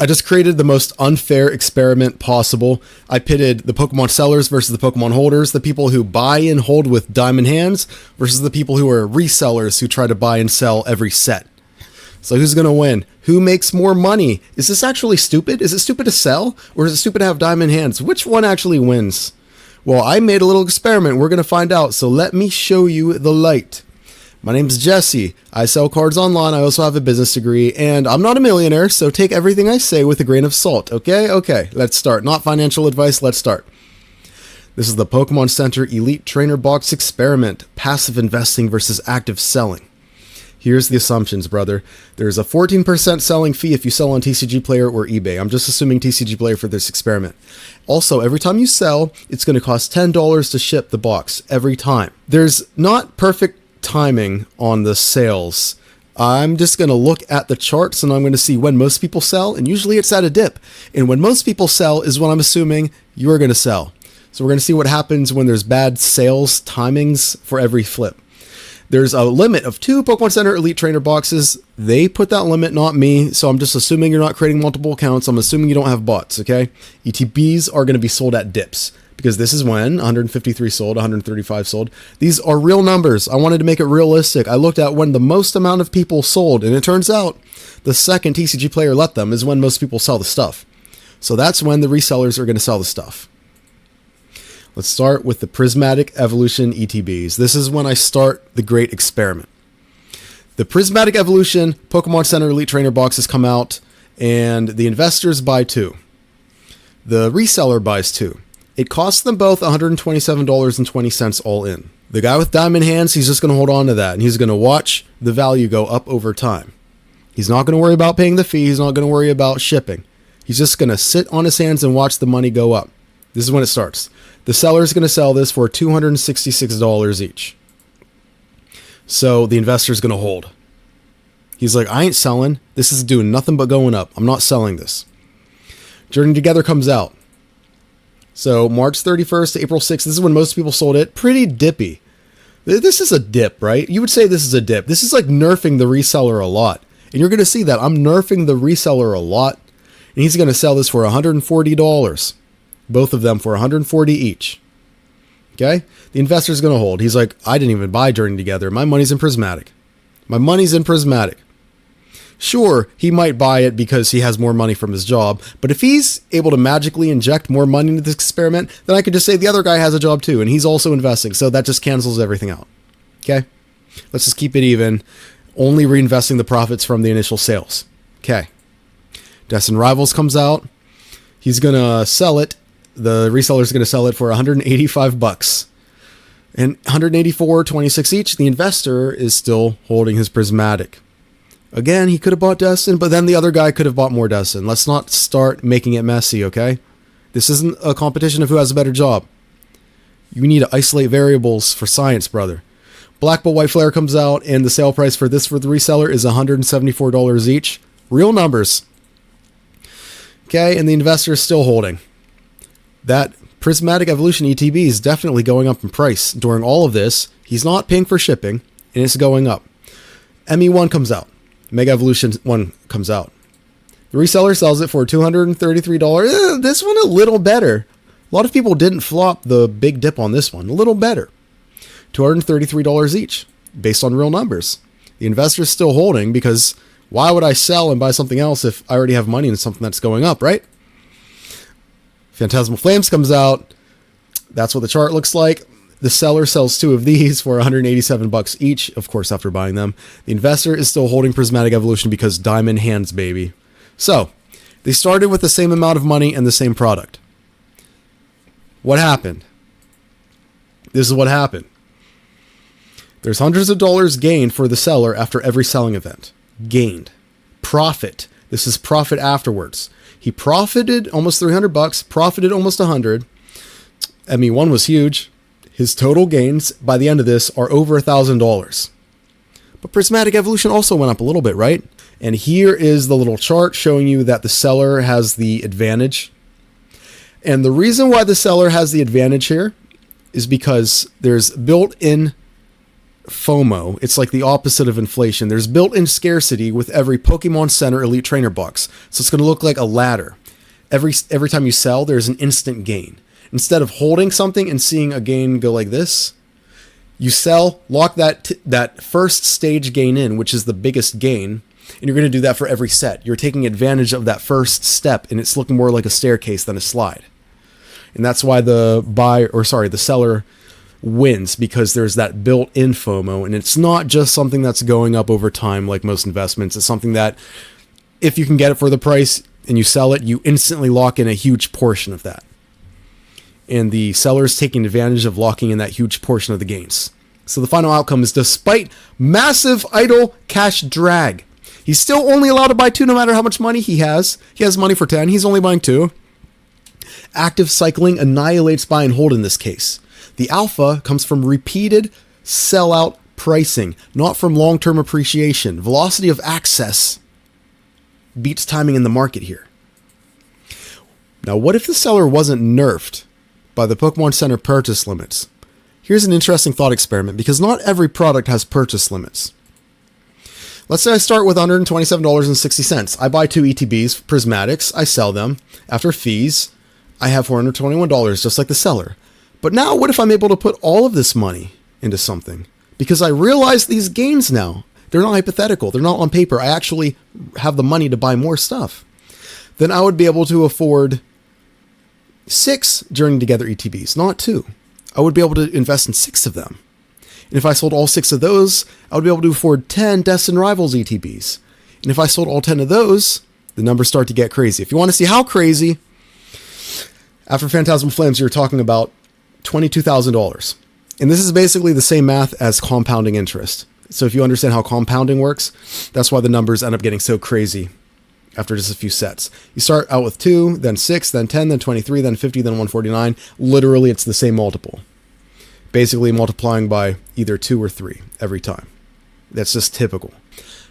I just created the most unfair experiment possible. I pitted the Pokemon sellers versus the Pokemon holders, the people who buy and hold with diamond hands versus the people who are resellers who try to buy and sell every set. So who's going to win? Who makes more money? Is this actually stupid? Is it stupid to sell? Or is it stupid to have diamond hands? Which one actually wins? Well, I made a little experiment. We're going to find out. So let me show you the light. My name's Jesse. I sell cards online. I also have a business degree, and I'm not a millionaire, so take everything I say with a grain of salt, okay? Okay, let's start. Not financial advice, let's start. This is the Pokemon Center Elite Trainer Box Experiment, passive investing versus active selling. Here's the assumptions, brother. There's a 14% selling fee if you sell on TCG Player or eBay. I'm just assuming TCG Player for this experiment. Also, every time you sell, it's going to cost $10 to ship the box every time. There's not perfect timing on the sales. I'm just going to look at the charts and I'm going to see when most people sell, and usually it's at a dip. And when most people sell is when I'm assuming you're going to sell. So we're going to see what happens when there's bad sales timings for every flip. There's a limit of 2 Pokemon Center Elite Trainer boxes. They put that limit, not me. So I'm just assuming you're not creating multiple accounts. I'm assuming you don't have bots, okay? ETBs are going to be sold at dips, because this is when 153 sold, 135 sold. These are real numbers. I wanted to make it realistic. I looked at when the most amount of people sold, and it turns out the second TCG Player let them is when most people sell the stuff. So that's when the resellers are going to sell the stuff. Let's start with the Prismatic Evolution ETBs. This is when I start the great experiment. The Prismatic Evolution Pokemon Center Elite Trainer boxes come out, and the investors buy 2. The reseller buys 2. It costs them both $127.20 all in. The guy with diamond hands, he's just going to hold on to that, and he's going to watch the value go up over time. He's not going to worry about paying the fee. He's not going to worry about shipping. He's just going to sit on his hands and watch the money go up. This is when it starts. The seller is going to sell this for $266 each. So the investor is going to hold. He's like, I ain't selling. This is doing nothing but going up. I'm not selling this. Journey Together comes out. So March 31st to April 6th, this is when most people sold it. Pretty dippy. This is a dip, right? You would say this is a dip. This is like nerfing the reseller a lot. And you're going to see that. I'm nerfing the reseller a lot. And he's going to sell this for $140. Both of them for $140 each. Okay? The investor's going to hold. He's like, I didn't even buy Journey Together. My money's in Prismatic. My money's in Prismatic. Sure, he might buy it because he has more money from his job, but if he's able to magically inject more money into this experiment, then I could just say the other guy has a job too, and he's also investing, so that just cancels everything out. Okay? Let's just keep it even, only reinvesting the profits from the initial sales. Okay. Destined Rivals comes out. He's going to sell it. The reseller's going to sell it for $185. And $184.26 each. The investor is still holding his Prismatic. Again, he could have bought Destin, but then the other guy could have bought more Destin. Let's not start making it messy, okay? This isn't a competition of who has a better job. You need to isolate variables for science, brother. Black Bolt White Flare comes out, and the sale price for this for the reseller is $174 each. Real numbers. Okay, and the investor is still holding. That Prismatic Evolution ETB is definitely going up in price. During all of this, he's not paying for shipping, and it's going up. ME1 comes out. Mega Evolution 1 comes out. The reseller sells it for $233. This one a little better. A lot of people didn't flop the big dip on this one. A little better. $233 each, based on real numbers. The investor's still holding because why would I sell and buy something else if I already have money in something that's going up, right? Phantasmal Flames comes out. That's what the chart looks like. The seller sells 2 of these for $187 each, of course, after buying them. The investor is still holding Prismatic Evolution because diamond hands, baby. So, they started with the same amount of money and the same product. What happened? This is what happened. There's hundreds of dollars gained for the seller after every selling event. Gained. Profit. This is profit afterwards. He profited almost $300, profited almost $100. ME1 was huge. His total gains by the end of this are over $1,000. But Prismatic Evolution also went up a little bit, right? And here is the little chart showing you that the seller has the advantage. And the reason why the seller has the advantage here is because there's built-in FOMO. It's like the opposite of inflation. There's built-in scarcity with every Pokemon Center Elite Trainer box. So it's going to look like a ladder. Every time you sell, there's an instant gain. Instead of holding something and seeing a gain go like this, you sell, lock that first stage gain in, which is the biggest gain, and you're going to do that for every set. You're taking advantage of that first step, and it's looking more like a staircase than a slide. And that's why the seller wins, because there's that built-in FOMO, and it's not just something that's going up over time like most investments. It's something that if you can get it for the price and you sell it, you instantly lock in a huge portion of that. And the seller is taking advantage of locking in that huge portion of the gains. So the final outcome is, despite massive idle cash drag, he's still only allowed to buy 2 no matter how much money he has. He has money for 10. He's only buying 2. Active cycling annihilates buy and hold in this case. The alpha comes from repeated sellout pricing, not from long-term appreciation. Velocity of access beats timing in the market here. Now, what if the seller wasn't nerfed by the Pokemon Center purchase limits? Here's an interesting thought experiment, because not every product has purchase limits. Let's say I start with $127.60. I buy 2 ETBs, prismatics, I sell them. After fees, I have $421, just like the seller. But now, what if I'm able to put all of this money into something? Because I realize these gains now, they're not hypothetical, they're not on paper. I actually have the money to buy more stuff. Then I would be able to afford 6 Journey Together ETBs, not 2. I would be able to invest in 6 of them. And if I sold all 6 of those, I would be able to afford 10 Destined Rivals ETBs. And if I sold all 10 of those, the numbers start to get crazy. If you want to see how crazy, after Phantasmal Flames, you're talking about $22,000. And this is basically the same math as compounding interest. So if you understand how compounding works, that's why the numbers end up getting so crazy after just a few sets. You start out with 2, then 6, then 10, then 23, then 50, then 149. Literally, it's the same multiple. Basically multiplying by either 2 or 3 every time. That's just typical.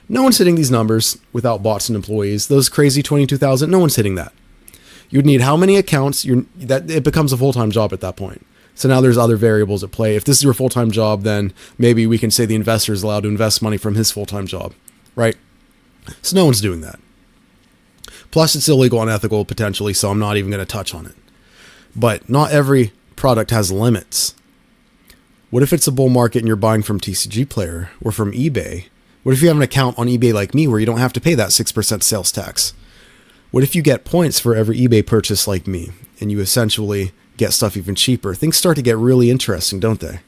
No one's hitting these numbers without bots and employees. Those crazy 22,000, no one's hitting that. You'd need how many accounts? That it becomes a full-time job at that point. So now there's other variables at play. If this is your full-time job, then maybe we can say the investor is allowed to invest money from his full-time job, right? So no one's doing that. Plus, it's illegal and unethical potentially, so I'm not even going to touch on it. But not every product has limits. What if it's a bull market and you're buying from TCG Player or from eBay? What if you have an account on eBay like me where you don't have to pay that 6% sales tax? What if you get points for every eBay purchase like me and you essentially get stuff even cheaper? Things start to get really interesting, don't they?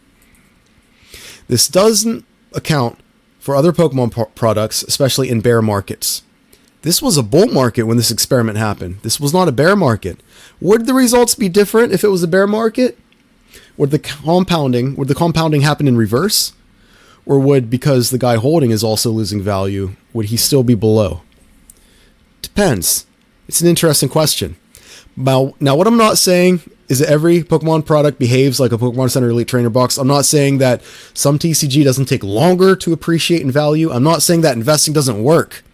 This doesn't account for other Pokemon products, especially in bear markets. This was a bull market when this experiment happened. This was not a bear market. Would the results be different if it was a bear market? Would the compounding happen in reverse? Or would, because the guy holding is also losing value, would he still be below? Depends. It's an interesting question. Now, what I'm not saying is that every Pokemon product behaves like a Pokemon Center Elite Trainer box. I'm not saying that some TCG doesn't take longer to appreciate in value. I'm not saying that investing doesn't work,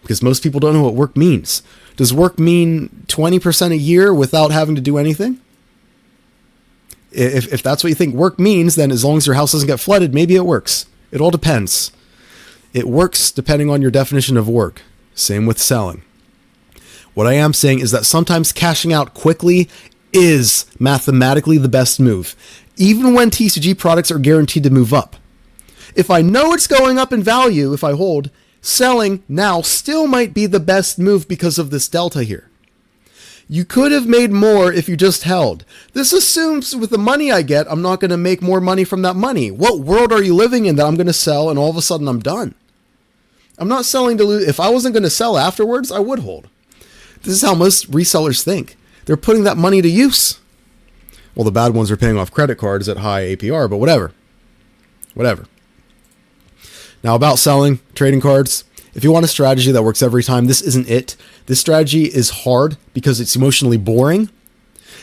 because most people don't know what work means. Does work mean 20% a year without having to do anything? If that's what you think work means, then as long as your house doesn't get flooded, maybe it works. It all depends. It works depending on your definition of work. Same with selling. What I am saying is that sometimes cashing out quickly is mathematically the best move, even when TCG products are guaranteed to move up. If I know it's going up in value, if I hold, selling now still might be the best move because of this delta here. You could have made more if you just held. This assumes with the money I get, I'm not going to make more money from that money. What world are you living in that I'm going to sell and all of a sudden I'm done? I'm not selling to lose. If I wasn't going to sell afterwards, I would hold. This is how most resellers think. They're putting that money to use. Well, the bad ones are paying off credit cards at high APR, but whatever. Whatever. Now about selling trading cards. If you want a strategy that works every time, this isn't it. This strategy is hard because it's emotionally boring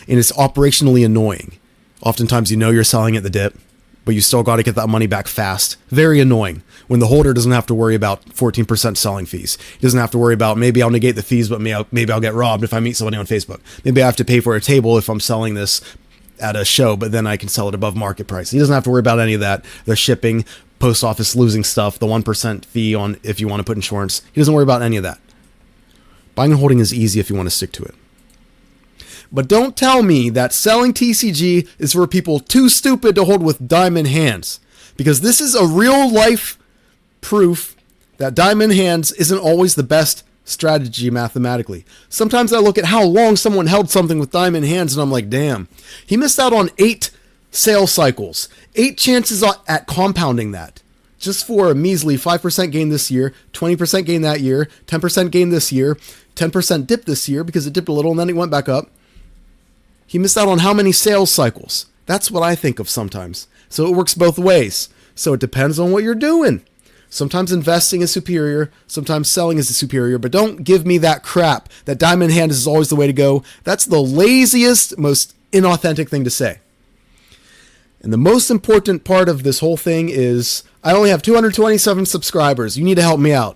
and it's operationally annoying. Oftentimes you know you're selling at the dip, but you still got to get that money back fast. Very annoying when the holder doesn't have to worry about 14% selling fees. He doesn't have to worry about, maybe I'll negate the fees, but maybe I'll get robbed if I meet somebody on Facebook. Maybe I have to pay for a table if I'm selling this at a show, but then I can sell it above market price. He doesn't have to worry about any of that. The shipping, post office losing stuff, the 1% fee on if you want to put insurance. He doesn't worry about any of that. Buying and holding is easy if you want to stick to it. But don't tell me that selling TCG is for people too stupid to hold with diamond hands, because this is a real life proof that diamond hands isn't always the best strategy mathematically. Sometimes I look at how long someone held something with diamond hands and I'm like, damn, he missed out on 8 sales cycles, 8 chances at compounding that, just for a measly 5% gain this year, 20% gain that year, 10% gain this year, 10% dip this year because it dipped a little and then it went back up. He missed out on how many sales cycles? That's what I think of sometimes. So it works both ways. So it depends on what you're doing. Sometimes investing is superior, sometimes selling is superior, but don't give me that crap that diamond hand is always the way to go. That's the laziest, most inauthentic thing to say. And the most important part of this whole thing is I only have 227 subscribers. You need to help me out.